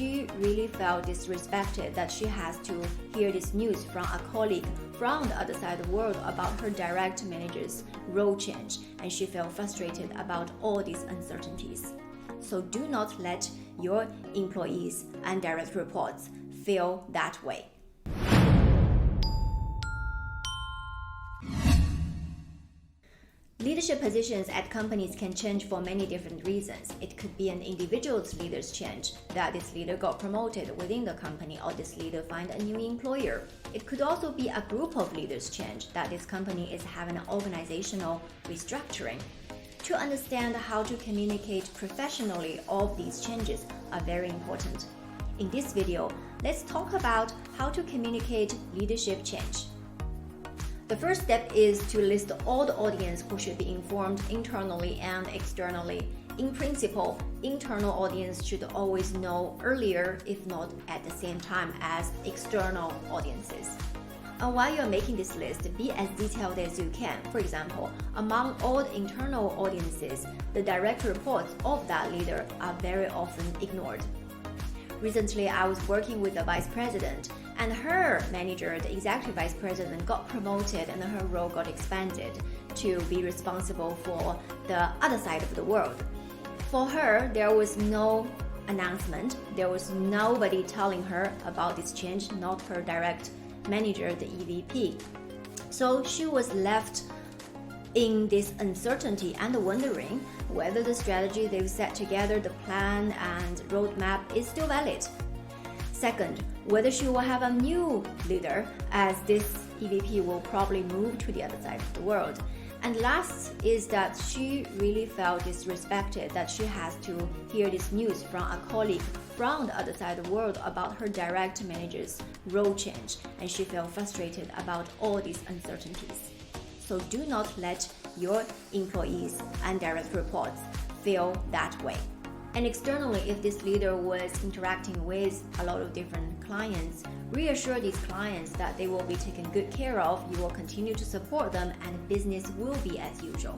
she really felt disrespected that she has to hear this news from a colleague from the other side of the world about her direct manager's role change, and she felt frustrated about all these uncertainties. So do not let your employees and direct reports feel that way. Leadership positions at companies can change for many different reasons. It could be an individual's leader's change, that this leader got promoted within the company or this leader find a new employer. It could also be a group of leaders' change, that this company is having an organizational restructuring. To understand how to communicate professionally, all of these changes are very important. In this video, let's talk about how to communicate leadership change. The first step is to list all the audience who should be informed internally and externally. In principle, internal audience should always know earlier, if not at the same time as external audiences. And while you're making this list, be as detailed as you can. For example, among all the internal audiences, the direct reports of that leader are very often ignored. Recently, I was working with the vice president, and her manager, the executive vice president, got promoted and her role got expanded to be responsible for the other side of the world. For her, there was no announcement. There was nobody telling her about this change, not her direct manager, the EVP. So she was left in this uncertainty and wondering whether the strategy they've set together, the plan and roadmap, is still valid. Second, whether she will have a new leader, as this EVP will probably move to the other side of the world. And last is that she really felt disrespected that she has to hear this news from a colleague from the other side of the world about her direct manager's role change, and she felt frustrated about all these uncertainties. So do not let your employees and direct reports feel that way. And externally, if this leader was interacting with a lot of different clients, reassure these clients that they will be taken good care of, you will continue to support them, and business will be as usual.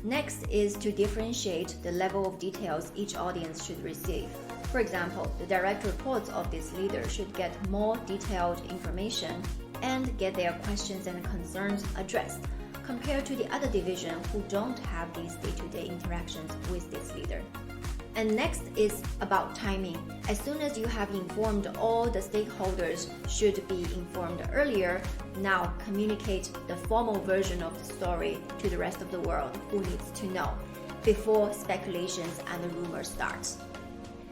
Next is to differentiate the level of details each audience should receive. For example, the direct reports of this leader should get more detailed information and get their questions and concerns addressed, compared to the other division who don't have these day-to-day interactions with this leader. And next is about timing. As soon as you have informed all the stakeholders should be informed earlier, now communicate the formal version of the story to the rest of the world who needs to know before speculations and rumors start.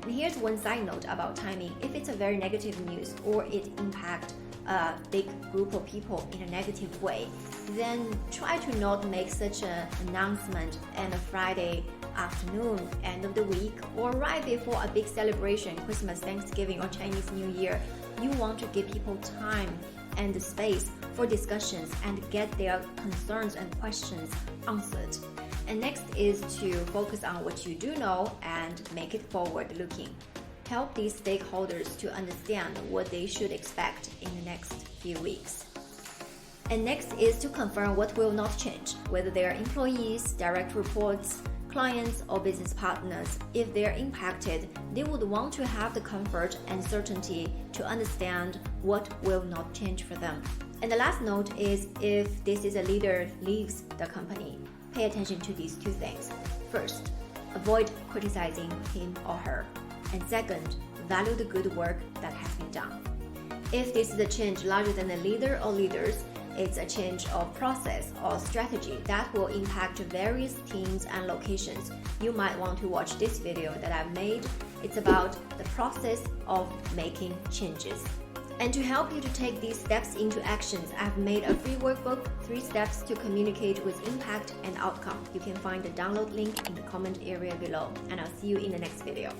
And here's one side note about timing. If it's a very negative news or it impacts a big group of people in a negative way, then try to not make such an announcement on a Friday afternoon, end of the week, or right before a big celebration, Christmas, Thanksgiving, or Chinese New Year. You want to give people time and space for discussions and get their concerns and questions answered. And next is to focus on what you do know and make it forward-looking. Help these stakeholders to understand what they should expect in the next few weeks. And next is to confirm what will not change, whether they are employees, direct reports, clients, or business partners. If they're impacted, they would want to have the comfort and certainty to understand what will not change for them. And the last note is, if this is a leader leaves the company, pay attention to these two things. First, avoid criticizing him or her. And second, value the good work that has been done. If this is a change larger than the leader or leaders, it's a change of process or strategy that will impact various teams and locations. You might want to watch this video that I've made. It's about the process of making changes. And to help you to take these steps into actions, I've made a free workbook, 3 steps to communicate with impact and outcome. You can find the download link in the comment area below, and I'll see you in the next video.